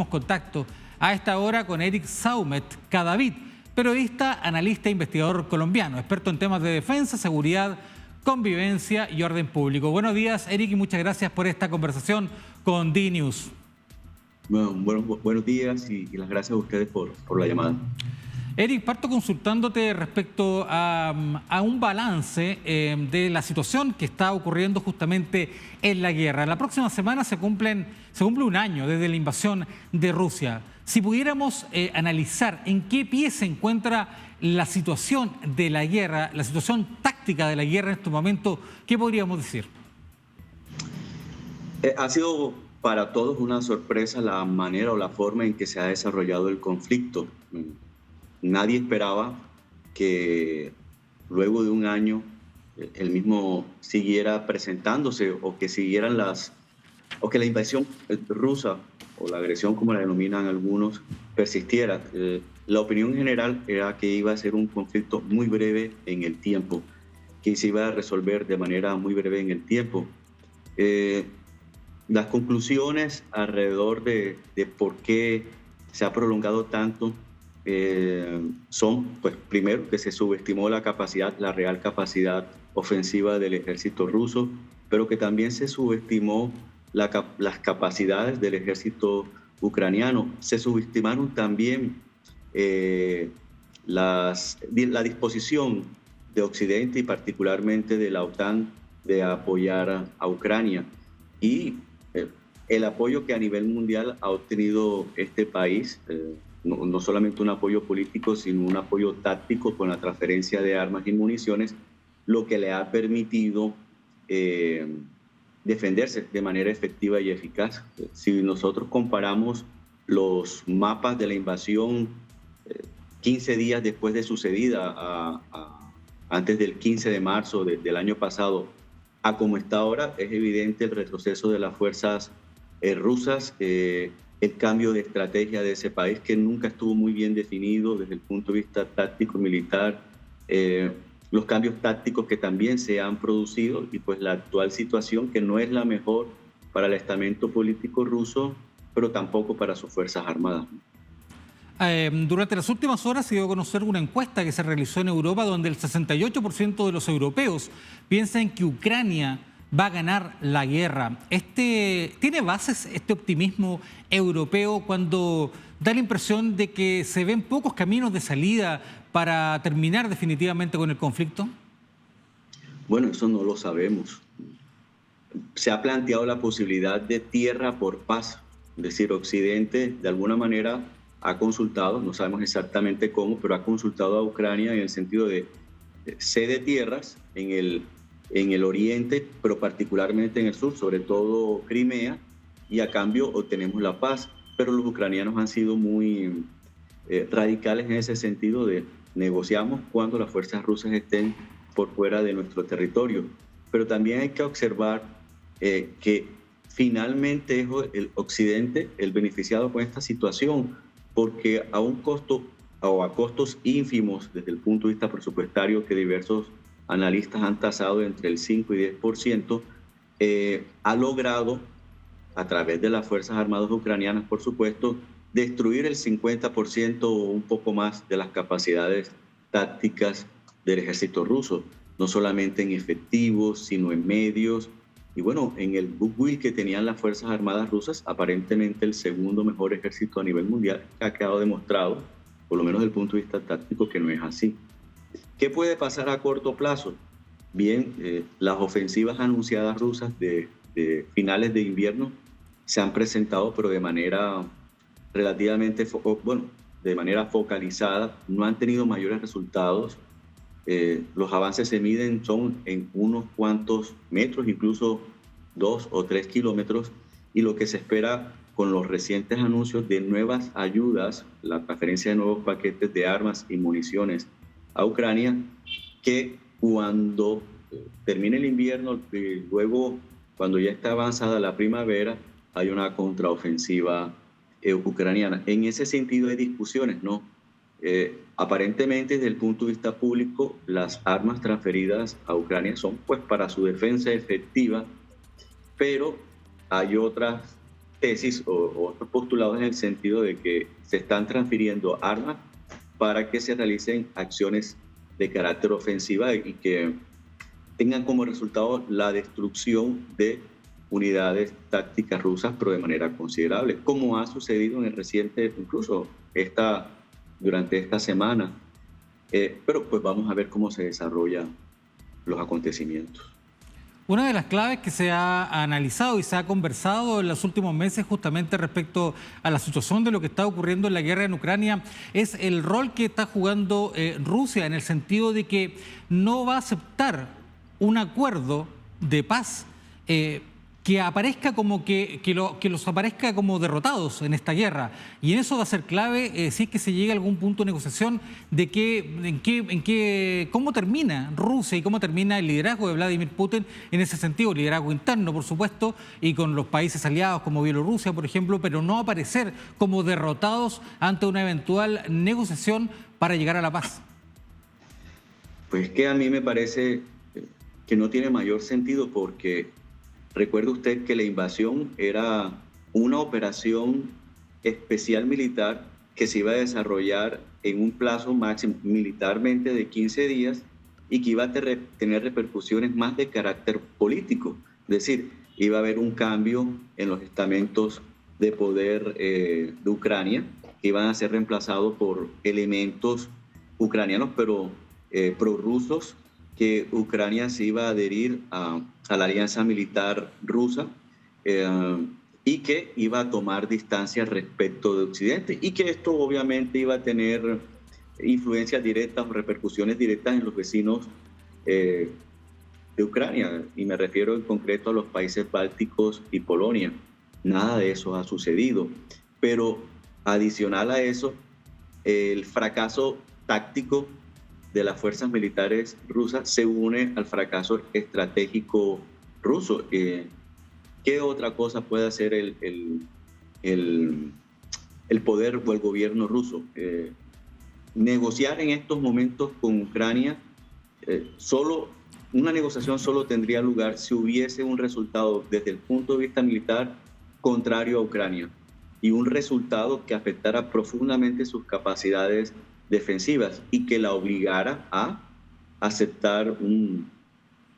Contacto a esta hora con Eric Saumet Cadavid, periodista, analista e investigador colombiano, experto en temas de defensa, seguridad, convivencia y orden público. Buenos días, Eric, y muchas gracias por esta conversación con DNews. Buenos días y las gracias a ustedes por la llamada. Eric, parto consultándote respecto a un balance de la situación que está ocurriendo justamente en la guerra. La próxima semana se cumple un año desde la invasión de Rusia. Si pudiéramos analizar en qué pie se encuentra la situación de la guerra, la situación táctica de la guerra en este momento, ¿qué podríamos decir? Ha sido para todos una sorpresa la manera o la forma en que se ha desarrollado el conflicto. Nadie esperaba que luego de un año el mismo siguiera presentándose o que la invasión rusa o la agresión, como la denominan algunos, persistiera. La opinión general era que iba a ser un conflicto muy breve en el tiempo, que se iba a resolver de manera muy breve en el tiempo. Las conclusiones alrededor de por qué se ha prolongado tanto son, pues, primero, que se subestimó la real capacidad ofensiva del ejército ruso, pero que también se subestimó las capacidades del ejército ucraniano. Se subestimaron también la disposición de Occidente y particularmente de la OTAN de apoyar a Ucrania. Y el apoyo que a nivel mundial ha obtenido este país, no solamente un apoyo político, sino un apoyo táctico con la transferencia de armas y municiones, lo que le ha permitido defenderse de manera efectiva y eficaz. Si nosotros comparamos los mapas de la invasión 15 días después de sucedida, antes del 15 de marzo del año pasado, a como está ahora, es evidente el retroceso de las fuerzas rusas, el cambio de estrategia de ese país que nunca estuvo muy bien definido desde el punto de vista táctico militar, los cambios tácticos que también se han producido y pues la actual situación que no es la mejor para el estamento político ruso, pero tampoco para sus fuerzas armadas. Durante las últimas horas se dio a conocer una encuesta que se realizó en Europa donde el 68% de los europeos piensan que Ucrania va a ganar la guerra. ¿Tiene bases este optimismo europeo cuando da la impresión de que se ven pocos caminos de salida para terminar definitivamente con el conflicto? Bueno, eso no lo sabemos. Se ha planteado la posibilidad de tierra por paz, es decir, Occidente de alguna manera ha consultado, no sabemos exactamente cómo, pero ha consultado a Ucrania en el sentido de cede tierras en el oriente, pero particularmente en el sur, sobre todo Crimea, y a cambio obtenemos la paz. Pero los ucranianos han sido muy radicales en ese sentido de negociamos cuando las fuerzas rusas estén por fuera de nuestro territorio. Pero también hay que observar que finalmente es el Occidente el beneficiado con esta situación, porque a un costo o a costos ínfimos desde el punto de vista presupuestario que diversos analistas han tasado entre el 5 y 10%, ha logrado, a través de las Fuerzas Armadas ucranianas, por supuesto, destruir el 50% o un poco más de las capacidades tácticas del ejército ruso, no solamente en efectivos, sino en medios. Y bueno, en el goodwill que tenían las Fuerzas Armadas rusas, aparentemente el segundo mejor ejército a nivel mundial, ha quedado demostrado, por lo menos desde el punto de vista táctico, que no es así. ¿Qué puede pasar a corto plazo? Bien, las ofensivas anunciadas rusas de finales de invierno se han presentado, pero de manera relativamente, de manera focalizada, no han tenido mayores resultados. Los avances se miden son en unos cuantos metros, incluso 2 o 3 kilómetros, y lo que se espera con los recientes anuncios de nuevas ayudas, la transferencia de nuevos paquetes de armas y municiones a Ucrania, que cuando termine el invierno y luego cuando ya está avanzada la primavera, hay una contraofensiva ucraniana. En ese sentido hay discusiones, ¿no? Aparentemente, desde el punto de vista público, las armas transferidas a Ucrania son pues para su defensa efectiva, pero hay otras tesis o otros postulados en el sentido de que se están transfiriendo armas para que se realicen acciones de carácter ofensiva y que tengan como resultado la destrucción de unidades tácticas rusas, pero de manera considerable, como ha sucedido en el reciente, incluso durante esta semana. Pero pues vamos a ver cómo se desarrollan los acontecimientos. Una de las claves que se ha analizado y se ha conversado en los últimos meses justamente respecto a la situación de lo que está ocurriendo en la guerra en Ucrania es el rol que está jugando Rusia, en el sentido de que no va a aceptar un acuerdo de paz que aparezca como que los aparezca como derrotados en esta guerra. Y en eso va a ser clave si es que se llega a algún punto de negociación de cómo termina Rusia y cómo termina el liderazgo de Vladimir Putin en ese sentido, liderazgo interno, por supuesto, y con los países aliados como Bielorrusia, por ejemplo, pero no aparecer como derrotados ante una eventual negociación para llegar a la paz. Pues que a mí me parece que no tiene mayor sentido porque recuerde usted que la invasión era una operación especial militar que se iba a desarrollar en un plazo máximo militarmente de 15 días y que iba a tener repercusiones más de carácter político. Es decir, iba a haber un cambio en los estamentos de poder de Ucrania que iban a ser reemplazados por elementos ucranianos, pero prorrusos, que Ucrania se iba a adherir a la alianza militar rusa y que iba a tomar distancia respecto de Occidente y que esto obviamente iba a tener influencias directas o repercusiones directas en los vecinos de Ucrania, y me refiero en concreto a los países bálticos y Polonia. Nada de eso ha sucedido, pero adicional a eso, el fracaso táctico de las fuerzas militares rusas se une al fracaso estratégico ruso. ¿Qué otra cosa puede hacer el poder o el gobierno ruso? Negociar en estos momentos con Ucrania, una negociación solo tendría lugar si hubiese un resultado desde el punto de vista militar contrario a Ucrania y un resultado que afectara profundamente sus capacidades defensivas y que la obligara a aceptar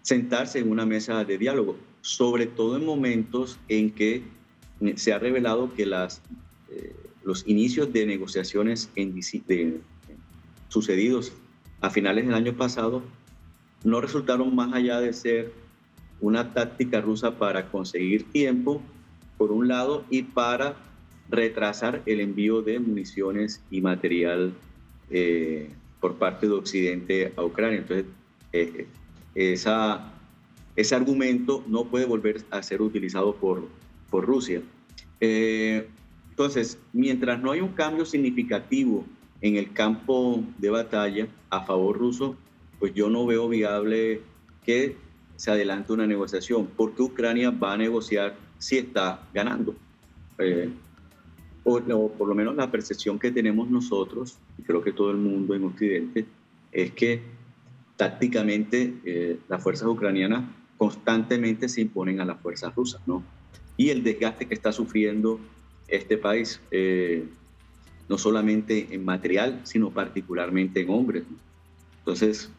sentarse en una mesa de diálogo, sobre todo en momentos en que se ha revelado que los inicios de negociaciones sucedidos a finales del año pasado no resultaron más allá de ser una táctica rusa para conseguir tiempo, por un lado, y para retrasar el envío de municiones y material por parte de Occidente a Ucrania. Entonces, ese argumento no puede volver a ser utilizado por Rusia. Entonces, mientras no hay un cambio significativo en el campo de batalla a favor ruso, pues yo no veo viable que se adelante una negociación, porque Ucrania va a negociar si está ganando. O por lo menos la percepción que tenemos nosotros, y creo que todo el mundo en Occidente, es que tácticamente las fuerzas ucranianas constantemente se imponen a las fuerzas rusas, ¿no? Y el desgaste que está sufriendo este país, no solamente en material, sino particularmente en hombres, ¿no? Entonces,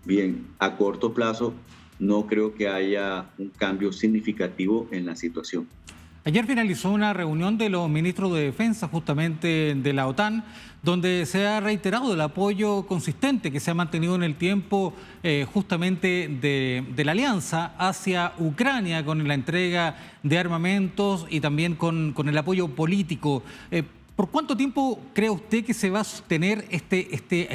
bien, a corto plazo no creo que haya un cambio significativo en la situación. Ayer finalizó una reunión de los ministros de defensa justamente de la OTAN, donde se ha reiterado el apoyo consistente que se ha mantenido en el tiempo justamente de la alianza hacia Ucrania, con la entrega de armamentos y también con el apoyo político. ¿Por cuánto tiempo cree usted que se va a sostener este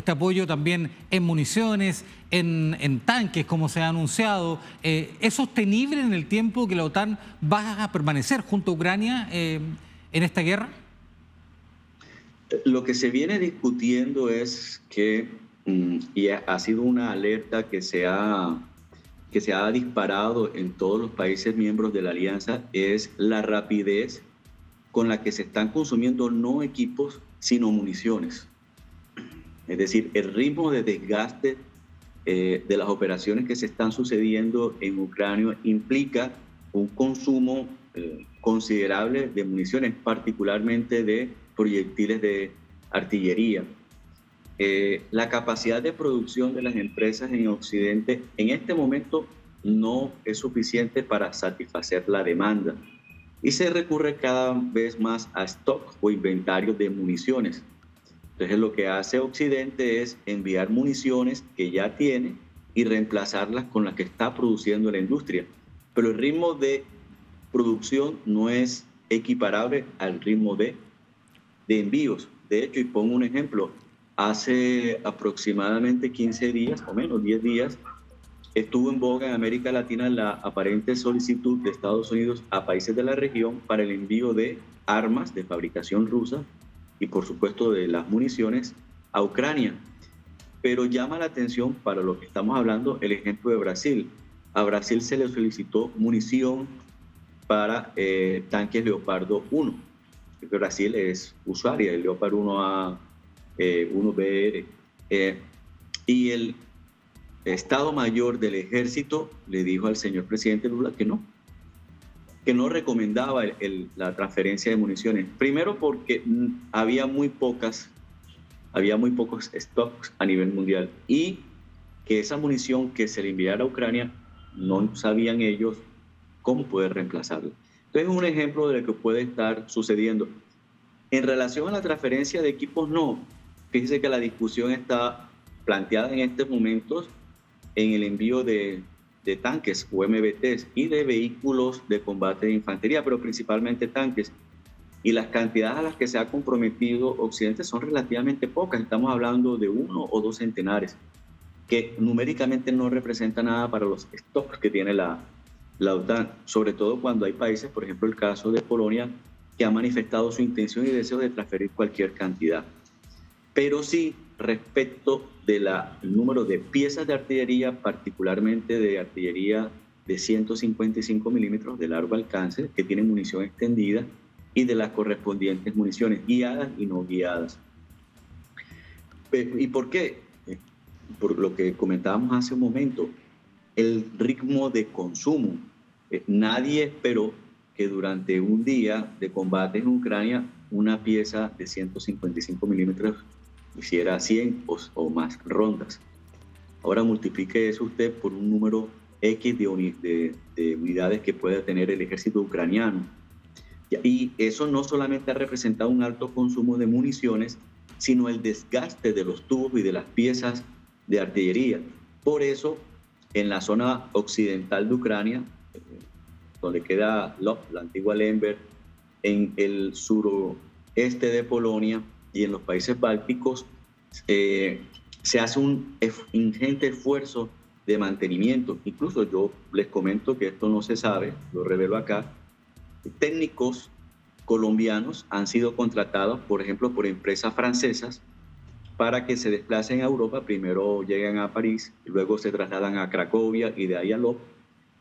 apoyo también en municiones, en tanques, como se ha anunciado? ¿Es sostenible en el tiempo que la OTAN va a permanecer junto a Ucrania en esta guerra? Lo que se viene discutiendo es que, y ha sido una alerta que se ha disparado en todos los países miembros de la alianza, es la rapidez con la que se están consumiendo no equipos, sino municiones. Es decir, el ritmo de desgaste de las operaciones que se están sucediendo en Ucrania implica un consumo considerable de municiones, particularmente de proyectiles de artillería. La capacidad de producción de las empresas en Occidente en este momento no es suficiente para satisfacer la demanda y se recurre cada vez más a stock o inventario de municiones. Entonces lo que hace Occidente es enviar municiones que ya tiene y reemplazarlas con las que está produciendo la industria. Pero el ritmo de producción no es equiparable al ritmo de envíos. De hecho, y pongo un ejemplo, hace aproximadamente 15 días o menos, 10 días, estuvo en boga en América Latina la aparente solicitud de Estados Unidos a países de la región para el envío de armas de fabricación rusa y por supuesto de las municiones a Ucrania. Pero llama la atención para lo que estamos hablando el ejemplo de Brasil. A Brasil se le solicitó munición para tanques Leopardo 1. Brasil es usuaria del Leopard 1A, 1BR. Y el Estado Mayor del Ejército le dijo al señor presidente Lula que no recomendaba la transferencia de municiones. Primero porque había muy pocos stocks a nivel mundial y que esa munición que se le enviara a Ucrania no sabían ellos cómo poder reemplazarla. Entonces es un ejemplo de lo que puede estar sucediendo. En relación a la transferencia de equipos, no. Fíjense que la discusión está planteada en estos momentos en el envío de tanques o MBTs y de vehículos de combate de infantería, pero principalmente tanques. Y las cantidades a las que se ha comprometido Occidente son relativamente pocas. Estamos hablando de 1 o 2 centenares, que numéricamente no representa nada para los stocks que tiene la OTAN, sobre todo cuando hay países, por ejemplo el caso de Polonia, que ha manifestado su intención y deseo de transferir cualquier cantidad. Pero sí, respecto del número de piezas de artillería, particularmente de artillería de 155 milímetros de largo alcance, que tienen munición extendida, y de las correspondientes municiones guiadas y no guiadas. ¿Y por qué? Por lo que comentábamos hace un momento, el ritmo de consumo. Nadie esperó que durante un día de combate en Ucrania una pieza de 155 milímetros hiciera 100 o más rondas. Ahora multiplique eso usted por un número X de unidades que puede tener el ejército ucraniano. Y eso no solamente ha representado un alto consumo de municiones, sino el desgaste de los tubos y de las piezas de artillería. Por eso, en la zona occidental de Ucrania, donde queda la antigua Lemberg, en el suroeste de Polonia y en los países bálticos, se hace un ingente esfuerzo de mantenimiento. Incluso yo les comento que esto no se sabe, lo revelo acá. Técnicos colombianos han sido contratados, por ejemplo, por empresas francesas para que se desplacen a Europa. Primero llegan a París, luego se trasladan a Cracovia y de ahí a Lodz,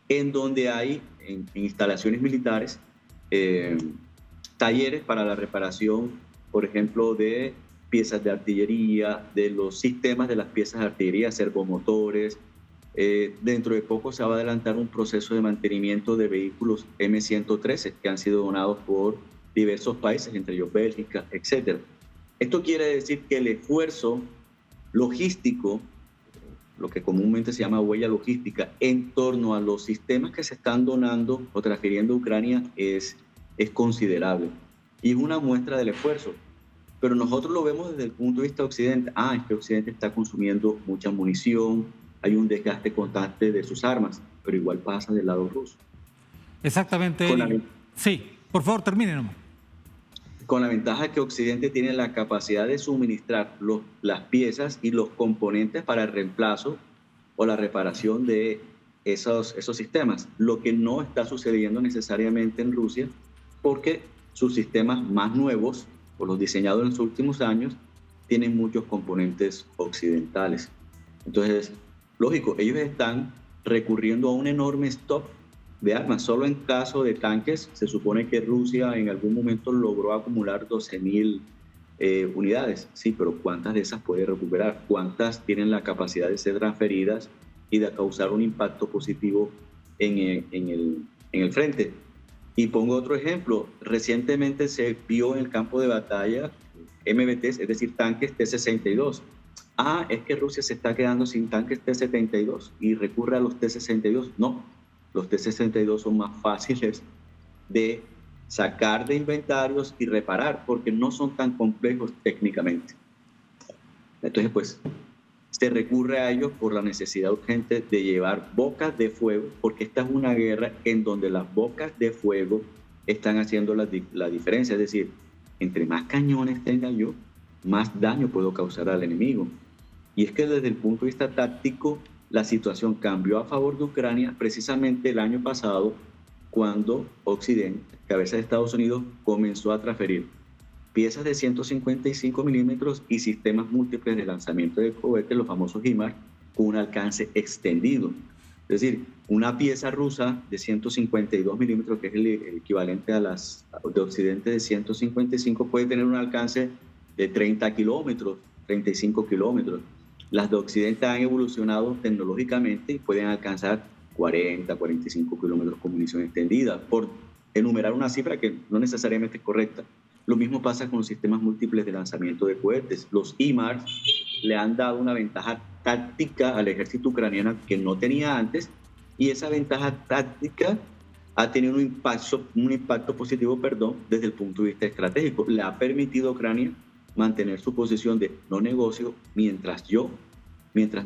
en donde hay en instalaciones militares talleres para la reparación, por ejemplo, de piezas de artillería, de los sistemas de las piezas de artillería, servomotores. Dentro de poco se va a adelantar un proceso de mantenimiento de vehículos M113 que han sido donados por diversos países, entre ellos Bélgica, etc. Esto quiere decir que el esfuerzo logístico, lo que comúnmente se llama huella logística, en torno a los sistemas que se están donando o transfiriendo a Ucrania es considerable. Y es una muestra del esfuerzo. Pero nosotros lo vemos desde el punto de vista de Occidente. Es que Occidente está consumiendo mucha munición, hay un desgaste constante de sus armas, pero igual pasa del lado ruso. Exactamente. Sí, por favor, termine nomás. Con la ventaja que Occidente tiene la capacidad de suministrar las piezas y los componentes para el reemplazo o la reparación de esos sistemas, lo que no está sucediendo necesariamente en Rusia, porque sus sistemas más nuevos, o los diseñados en los últimos años, tienen muchos componentes occidentales. Entonces, lógico, ellos están recurriendo a un enorme stock de armas. Solo en caso de tanques, se supone que Rusia en algún momento logró acumular 12.000 unidades. Sí, pero ¿cuántas de esas puede recuperar? ¿Cuántas tienen la capacidad de ser transferidas y de causar un impacto positivo en el frente? Y pongo otro ejemplo. Recientemente se vio en el campo de batalla MBTs, es decir, tanques T-62. Ah, es que Rusia se está quedando sin tanques T-72 y recurre a los T-62. No, los T-62 son más fáciles de sacar de inventarios y reparar porque no son tan complejos técnicamente. Entonces, pues, se recurre a ellos por la necesidad urgente de llevar bocas de fuego, porque esta es una guerra en donde las bocas de fuego están haciendo la diferencia. Es decir, entre más cañones tenga yo, más daño puedo causar al enemigo. Y es que desde el punto de vista táctico, la situación cambió a favor de Ucrania precisamente el año pasado, cuando Occidente, cabeza de Estados Unidos, comenzó a transferir piezas de 155 milímetros y sistemas múltiples de lanzamiento de cohetes, los famosos HIMARS, con un alcance extendido. Es decir, una pieza rusa de 152 milímetros, que es el equivalente a las de Occidente de 155, puede tener un alcance de 30 kilómetros, 35 kilómetros. Las de Occidente han evolucionado tecnológicamente y pueden alcanzar 40, 45 kilómetros con munición extendida, por enumerar una cifra que no necesariamente es correcta. Lo mismo pasa con los sistemas múltiples de lanzamiento de cohetes. Los HIMARS le han dado una ventaja táctica al ejército ucraniano que no tenía antes, y esa ventaja táctica ha tenido un impacto positivo, desde el punto de vista estratégico. Le ha permitido a Ucrania mantener su posición de no negocio mientras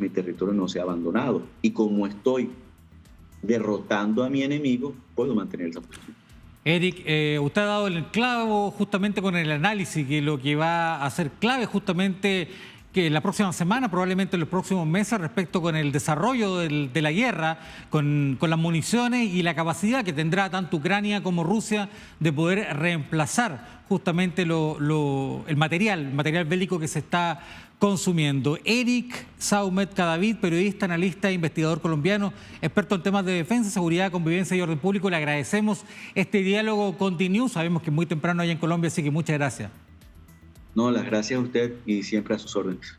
mi territorio no sea abandonado. Y como estoy derrotando a mi enemigo, puedo mantener esa posición. Eric, usted ha dado el clavo justamente con el análisis que lo que va a ser clave justamente que la próxima semana, probablemente en los próximos meses, respecto con el desarrollo de la guerra, con las municiones y la capacidad que tendrá tanto Ucrania como Rusia de poder reemplazar justamente el material bélico que se está consumiendo. Eric Saumet-Cadavid, periodista, analista e investigador colombiano, experto en temas de defensa, seguridad, convivencia y orden público. Le agradecemos este diálogo continuo. Sabemos que es muy temprano allá en Colombia, así que muchas gracias. No, las gracias a usted y siempre a sus órdenes.